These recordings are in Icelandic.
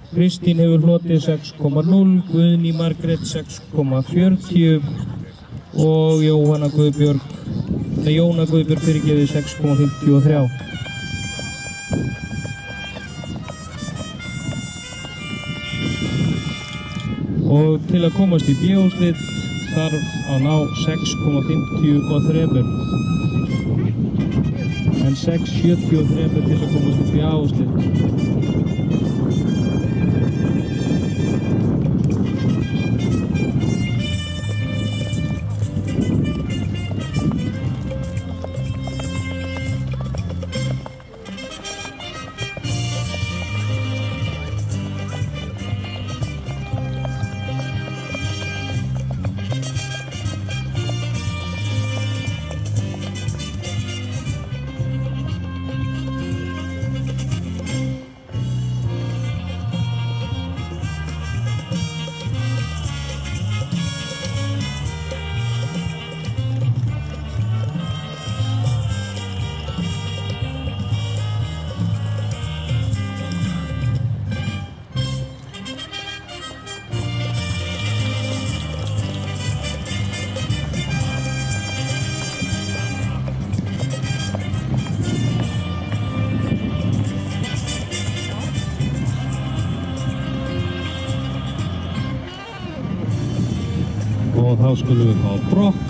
Kristín hefur hlotið 6,0, Guðný Margrét 6,40 og Jóna Guðbjörg fyrirgefið 6,53. Og til að komast í B-úrslit þarf að ná 6,53 en 6,73 til að komast í B-úrslit. Og þá skulum við fá brokk.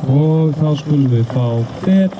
Og þá skulum við fá fet.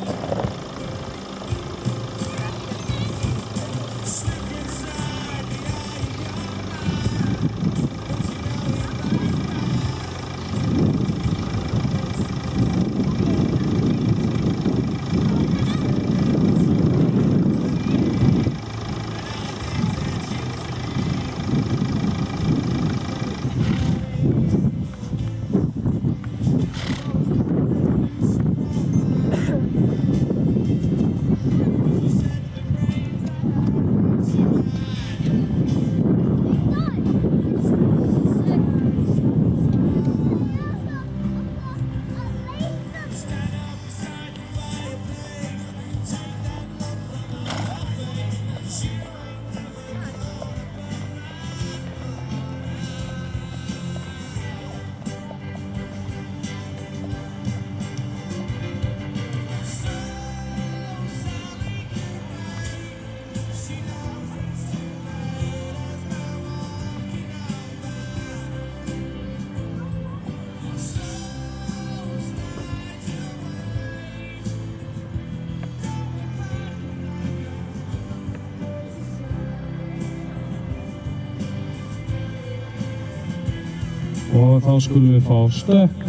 Og þá skulum við fá stökk.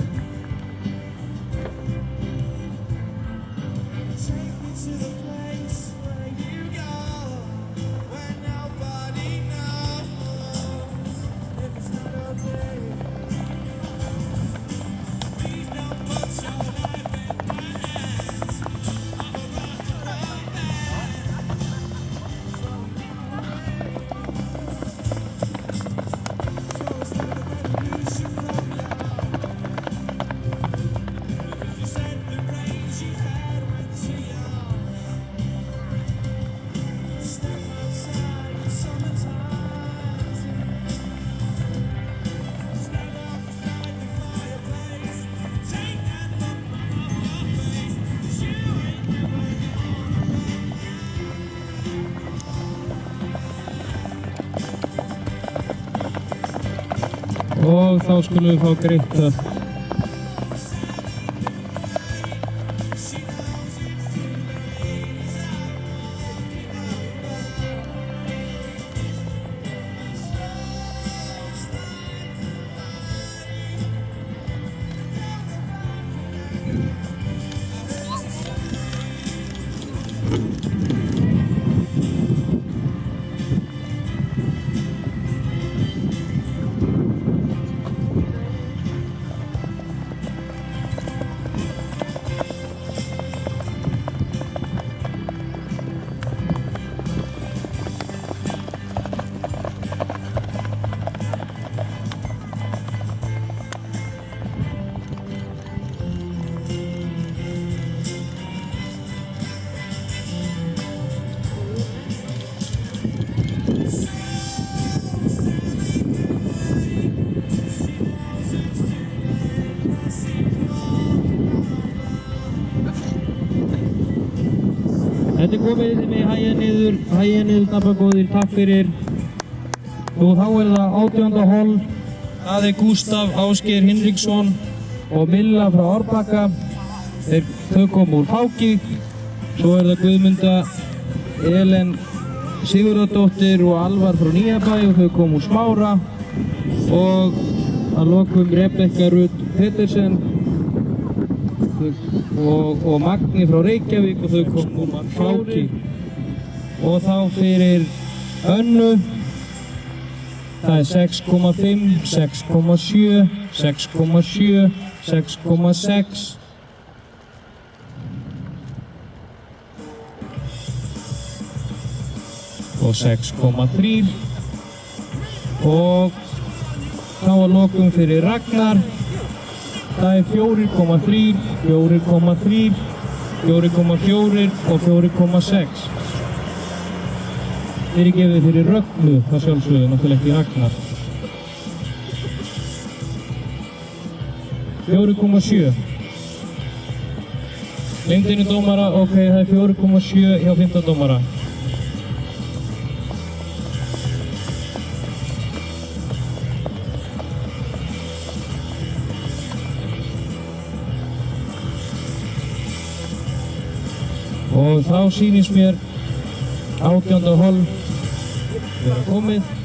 og þá skulum við fá greitt það. Þetta er komið með hægja niður Dabagóðir, takk fyrir. Og þá er það 18. hol. Það er Gústaf Ásgeir Hinriksson og Milla frá Árbakka. Þau komu úr Fáki. Svo er það Guðmunda Elen Sigurðardóttir og Alvar frá Nýjabæ og þau komu úr Smára. Og að lokum Rebekka Rut Pettersen og Magni frá Reykjavík og þau komu úr Fáki. Og þá fyrir Önnu, það er 6,5, 6,7, 6,7, 6,6 og 6,3 og þá að lokum fyrir Ragnar. Það er 4,3, 4,3, 4,4 og 4,6. Fyrirgefið fyrir Rögnu, það sjálfsögðu, náttúrulega ekki Ragnar. 4,7. Lengdinu dómara, ok, það er 4,7 hjá 15 dómara. Og þá sýnist mér 18. hol vera komið.